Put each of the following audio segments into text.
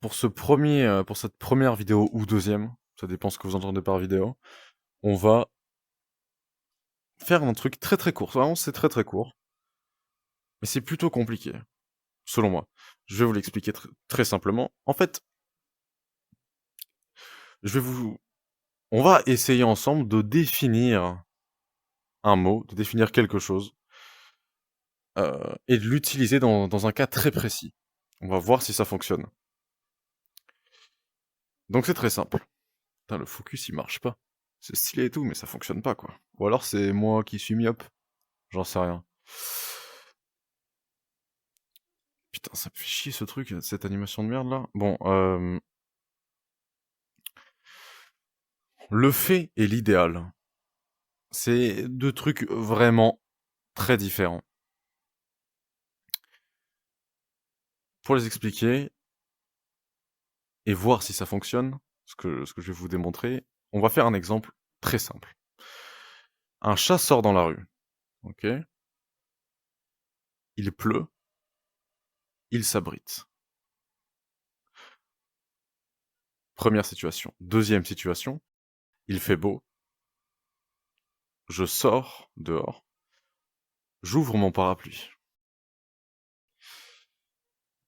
pour cette première vidéo ou deuxième, ça dépend ce que vous entendez par vidéo, on va faire un truc très très court. Vraiment, c'est très très court, mais c'est plutôt compliqué, selon moi. Je vais vous l'expliquer très simplement. En fait, je vais vous... On va essayer ensemble de définir un mot, de définir quelque chose, et de l'utiliser dans un cas très précis. On va voir si ça fonctionne. Donc c'est très simple. Putain, le focus il marche pas. C'est stylé et tout, mais ça fonctionne pas quoi. Ou alors c'est moi qui suis myope. J'en sais rien. Putain, ça me fait chier ce truc, cette animation de merde là. Bon, le fait et l'idéal, c'est deux trucs vraiment très différents. Pour les expliquer et voir si ça fonctionne, ce que je vais vous démontrer, on va faire un exemple très simple. Un chat sort dans la rue, ok? Il pleut, il s'abrite. Première situation. Deuxième situation, il fait beau, je sors dehors, j'ouvre mon parapluie.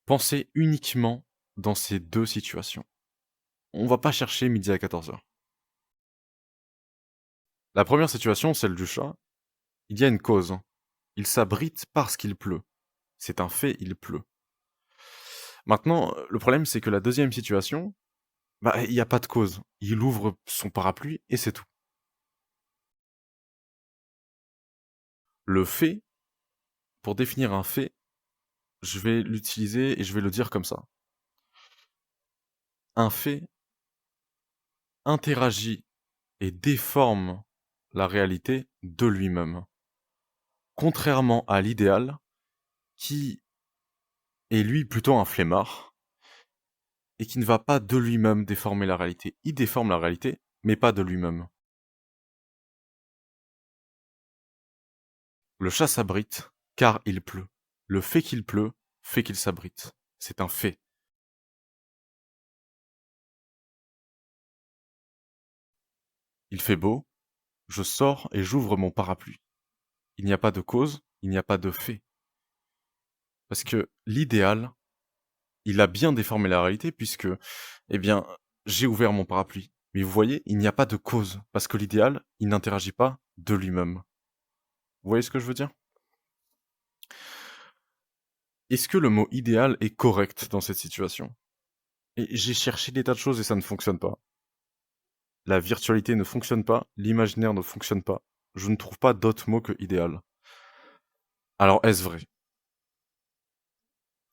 Pensez uniquement dans ces deux situations. On va pas chercher midi à 14h. La première situation, celle du chat, il y a une cause. Il s'abrite parce qu'il pleut. C'est un fait, il pleut. Maintenant, le problème, c'est que la deuxième situation, bah, il n'y a pas de cause. Il ouvre son parapluie et c'est tout. Le fait, pour définir un fait, je vais l'utiliser et je vais le dire comme ça. Un fait interagit et déforme la réalité de lui-même. Contrairement à l'idéal, qui est lui plutôt un flemmard, et qui ne va pas de lui-même déformer la réalité. Il déforme la réalité, mais pas de lui-même. Le chat s'abrite, car il pleut. Le fait qu'il pleut fait qu'il s'abrite. C'est un fait. Il fait beau, je sors et j'ouvre mon parapluie. Il n'y a pas de cause, il n'y a pas de fait. Parce que l'idéal, il a bien déformé la réalité puisque, eh bien, j'ai ouvert mon parapluie. Mais vous voyez, il n'y a pas de cause, parce que l'idéal, il n'interagit pas de lui-même. Vous voyez ce que je veux dire? Est-ce que le mot idéal est correct dans cette situation? Et j'ai cherché des tas de choses et ça ne fonctionne pas. La virtualité ne fonctionne pas, l'imaginaire ne fonctionne pas. Je ne trouve pas d'autre mot que idéal. Alors est-ce vrai?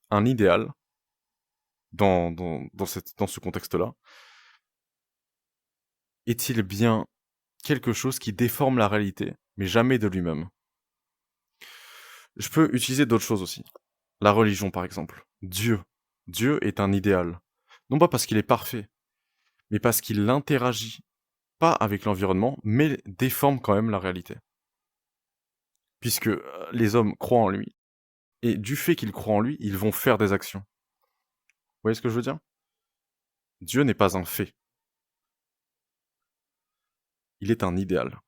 Un idéal, dans ce contexte-là, est-il bien quelque chose qui déforme la réalité, mais jamais de lui-même? Je peux utiliser d'autres choses aussi. La religion, par exemple. Dieu. Dieu est un idéal. Non pas parce qu'il est parfait, mais parce qu'il interagit pas avec l'environnement, mais déforme quand même la réalité. Puisque les hommes croient en lui, et du fait qu'ils croient en lui, ils vont faire des actions. Vous voyez ce que je veux dire? Dieu n'est pas un fait. Il est un idéal.